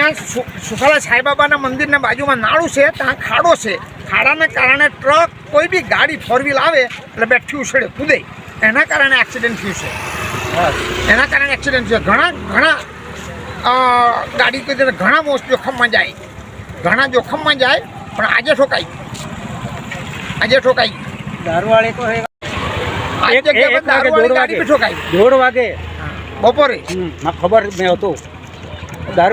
ત્યાં સુખાલા સાંઈબાબાના મંદિરના બાજુમાં નાળું છે, ત્યાં ખાડો છે. ખાડાના કારણે ટ્રક કોઈ બી ગાડી ફોર વ્હીલ આવે એટલે બેઠી ઉછળે કૂદે, એના કારણે એક્સિડન્ટ થયું છે. એના કારણે એક્સિડન્ટ થયું. ઘણા ગાડી કૂદે, ઘણા મોસ્ટ જોખમમાં જાય, પણ આજે ઠોકાઈ. દારૂવાળે તો ગાડી બી ઠોકાઈ 1:30 વાગે બપોરે. ખબર મેં હતું દારૂ